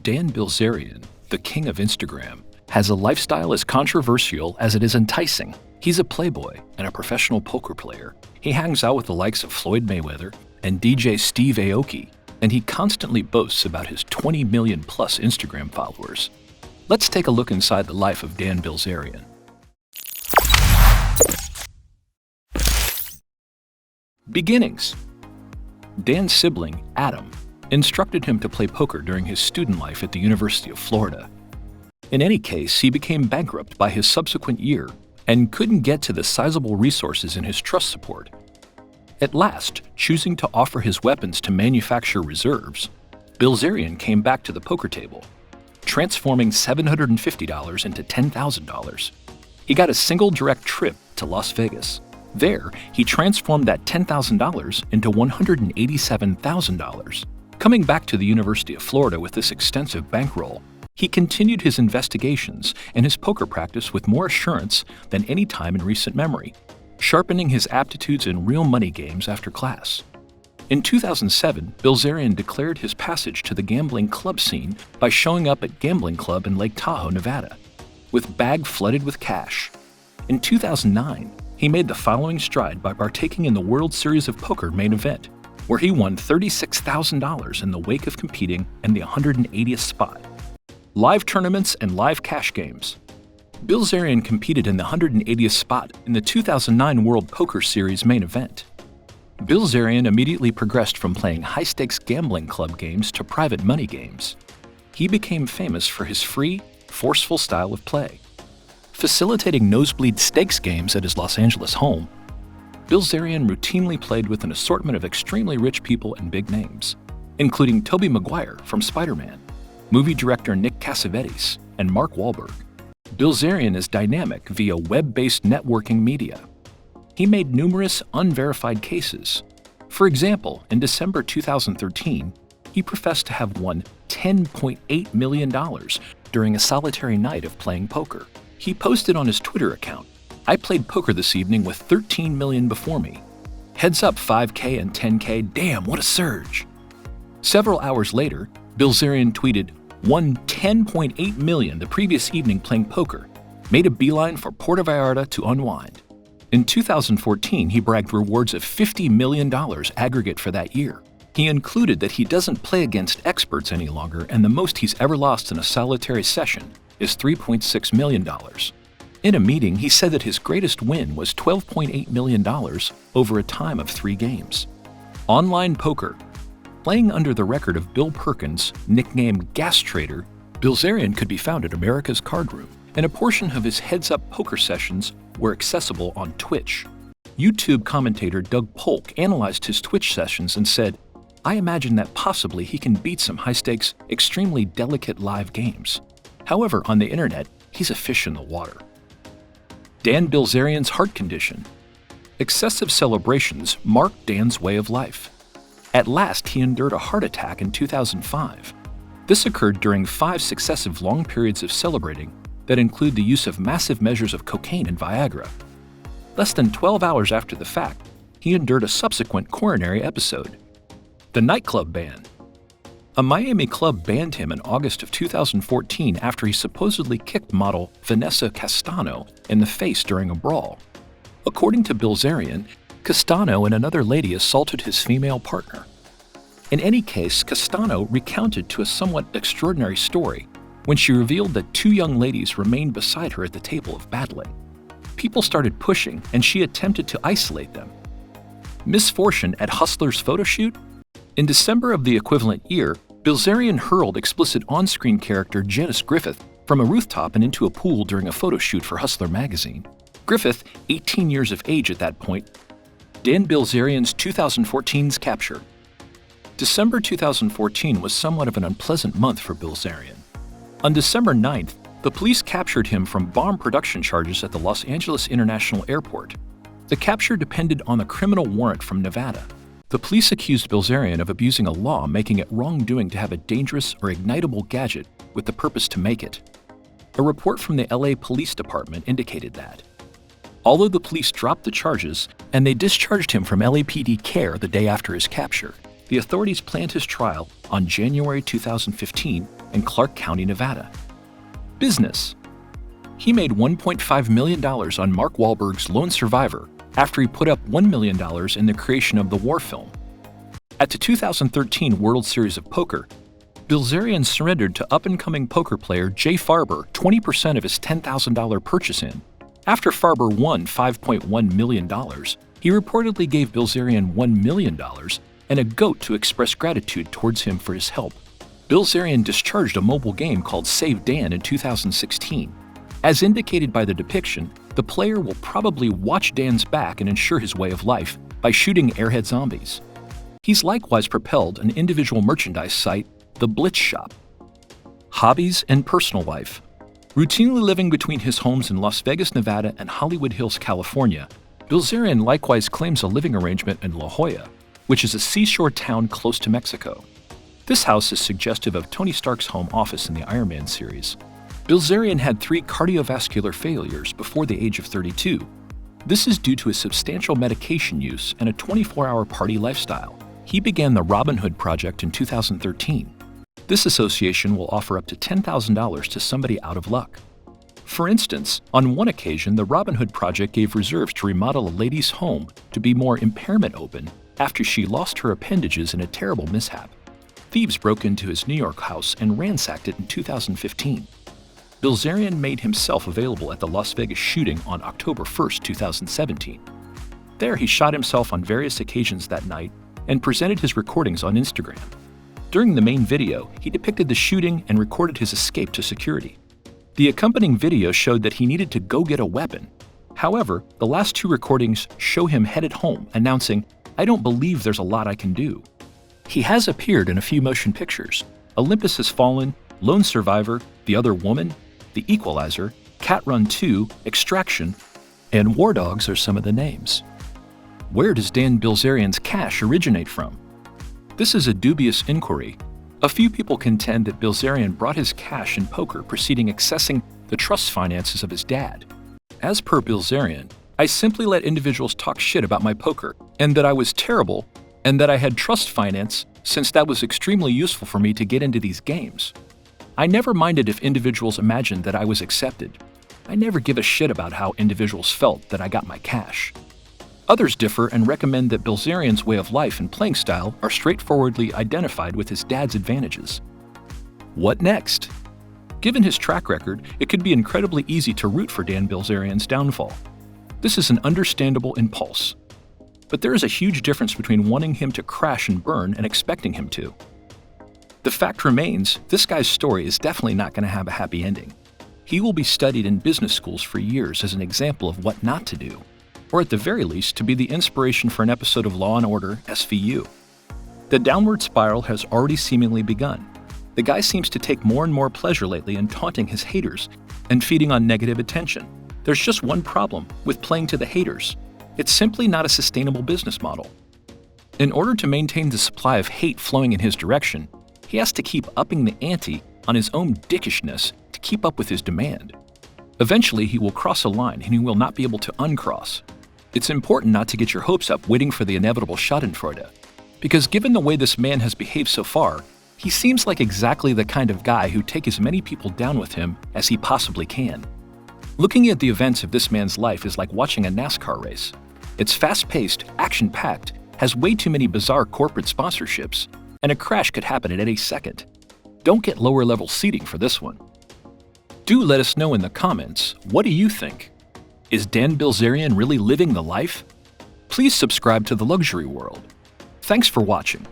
Dan Bilzerian, the king of Instagram, has a lifestyle as controversial as it is enticing. He's a playboy and a professional poker player. He hangs out with the likes of Floyd Mayweather and DJ Steve Aoki, and he constantly boasts about his 20 million plus Instagram followers. Let's take a look inside the life of Dan Bilzerian. Beginnings. Dan's sibling, Adam, instructed him to play poker during his student life at the University of Florida. In any case, he became bankrupt by his subsequent year and couldn't get to the sizable resources in his trust support. At last, choosing to offer his weapons to manufacture reserves, Bilzerian came back to the poker table, transforming $750 into $10,000. He got a single direct trip to Las Vegas. There, he transformed that $10,000 into $187,000. Coming back to the University of Florida with this extensive bankroll, he continued his investigations and his poker practice with more assurance than any time in recent memory, sharpening his aptitudes in real money games after class. In 2007, Bilzerian declared his passage to the gambling club scene by showing up at Gambling Club in Lake Tahoe, Nevada, with bag flooded with cash. In 2009, he made the following stride by partaking in the World Series of Poker main event, where he won $36,000 in the wake of competing in the 180th spot. Live tournaments and live cash games. Bilzerian competed in the 180th spot in the 2009 World Poker Series main event. Bilzerian immediately progressed from playing high-stakes gambling club games to private money games. He became famous for his free, forceful style of play. Facilitating nosebleed stakes games at his Los Angeles home, Bilzerian routinely played with an assortment of extremely rich people and big names, including Tobey Maguire from Spider-Man, movie director Nick Cassavetes, and Mark Wahlberg. Bilzerian is dynamic via web-based networking media. He made numerous unverified cases. For example, in December 2013, he professed to have won $10.8 million during a solitary night of playing poker. He posted on his Twitter account, "I played poker this evening with 13 million before me. Heads up 5K and 10K, damn, what a surge." Several hours later, Bilzerian tweeted, "Won 10.8 million the previous evening playing poker. Made a beeline for Puerto Vallarta to unwind." In 2014, he bragged rewards of $50 million aggregate for that year. He included that he doesn't play against experts any longer, and the most he's ever lost in a solitary session is $3.6 million. In a meeting, he said that his greatest win was $12.8 million over a time of 3 games. Online poker. Playing under the record of Bill Perkins, nicknamed Gas Trader, Bilzerian could be found at America's Card Room, and a portion of his heads-up poker sessions were accessible on Twitch. YouTube commentator Doug Polk analyzed his Twitch sessions and said, "I imagine that possibly he can beat some high-stakes, extremely delicate live games. However, on the internet, he's a fish in the water." Dan Bilzerian's heart condition. Excessive celebrations marked Dan's way of life. At last, he endured a heart attack in 2005. This occurred during 5 successive long periods of celebrating that include the use of massive measures of cocaine and Viagra. Less than 12 hours after the fact, he endured a subsequent coronary episode. The nightclub ban. A Miami club banned him in August of 2014 after he supposedly kicked model Vanessa Castano in the face during a brawl. According to Bilzerian, Castano and another lady assaulted his female partner. In any case, Castano recounted to a somewhat extraordinary story when she revealed that 2 young ladies remained beside her at the table of battling. People started pushing, and she attempted to isolate them. Misfortune at Hustler's photo shoot? In December of the equivalent year, Bilzerian hurled explicit on-screen character Janice Griffith from a rooftop and into a pool during a photo shoot for Hustler magazine. Griffith, 18 years of age at that point. Dan Bilzerian's 2014's capture. December 2014 was somewhat of an unpleasant month for Bilzerian. On December 9th, the police captured him from bomb production charges at the Los Angeles International Airport. The capture depended on a criminal warrant from Nevada. The police accused Bilzerian of abusing a law making it wrongdoing to have a dangerous or ignitable gadget with the purpose to make it. A report from the LA Police Department indicated that. Although the police dropped the charges and they discharged him from LAPD care the day after his capture, the authorities planned his trial on January 2015 in Clark County, Nevada. Business. He made $1.5 million on Mark Wahlberg's Lone Survivor after he put up $1 million in the creation of the war film. At the 2013 World Series of Poker, Bilzerian surrendered to up-and-coming poker player Jay Farber 20% of his $10,000 purchase in. After Farber won $5.1 million, he reportedly gave Bilzerian $1 million and a goat to express gratitude towards him for his help. Bilzerian discharged a mobile game called Save Dan in 2016. As indicated by the depiction, the player will probably watch Dan's back and ensure his way of life by shooting airhead zombies. He's likewise propelled an individual merchandise site, The Blitz Shop. Hobbies and personal life. Routinely living between his homes in Las Vegas, Nevada and Hollywood Hills, California, Bilzerian likewise claims a living arrangement in La Jolla, which is a seashore town close to Mexico. This house is suggestive of Tony Stark's home office in the Iron Man series. Bilzerian had 3 cardiovascular failures before the age of 32. This is due to his substantial medication use and a 24-hour party lifestyle. He began the Robin Hood Project in 2013. This association will offer up to $10,000 to somebody out of luck. For instance, on one occasion, the Robin Hood Project gave reserves to remodel a lady's home to be more impairment open after she lost her appendages in a terrible mishap. Thieves broke into his New York house and ransacked it in 2015. Bilzerian made himself available at the Las Vegas shooting on October 1, 2017. There, he shot himself on various occasions that night and presented his recordings on Instagram. During the main video, he depicted the shooting and recorded his escape to security. The accompanying video showed that he needed to go get a weapon. However, the last 2 recordings show him headed home, announcing, "I don't believe there's a lot I can do." He has appeared in a few motion pictures. Olympus Has Fallen, Lone Survivor, The Other Woman, The Equalizer, Cat Run 2, Extraction, and War Dogs are some of the names. Where does Dan Bilzerian's cash originate from? This is a dubious inquiry. A few people contend that Bilzerian brought his cash in poker preceding accessing the trust finances of his dad. As per Bilzerian, I simply let individuals talk shit about my poker, and that I was terrible, and that I had trust finance since that was extremely useful for me to get into these games. I never minded if individuals imagined that I was accepted. I never give a shit about how individuals felt that I got my cash. Others differ and recommend that Bilzerian's way of life and playing style are straightforwardly identified with his dad's advantages. What next? Given his track record, it could be incredibly easy to root for Dan Bilzerian's downfall. This is an understandable impulse. But there is a huge difference between wanting him to crash and burn and expecting him to. The fact remains, this guy's story is definitely not going to have a happy ending. He will be studied in business schools for years as an example of what not to do, or at the very least to be the inspiration for an episode of Law & Order SVU. The downward spiral has already seemingly begun. The guy seems to take more and more pleasure lately in taunting his haters and feeding on negative attention. There's just one problem with playing to the haters. It's simply not a sustainable business model. In order to maintain the supply of hate flowing in his direction, he has to keep upping the ante on his own dickishness to keep up with his demand. Eventually, he will cross a line and he will not be able to uncross. It's important not to get your hopes up waiting for the inevitable Schadenfreude, because given the way this man has behaved so far, he seems like exactly the kind of guy who'd take as many people down with him as he possibly can. Looking at the events of this man's life is like watching a NASCAR race. It's fast-paced, action-packed, has way too many bizarre corporate sponsorships, and a crash could happen at any second. Don't get lower-level seating for this one. Do let us know in the comments, what do you think? Is Dan Bilzerian really living the life? Please subscribe to The Luxury World. Thanks for watching.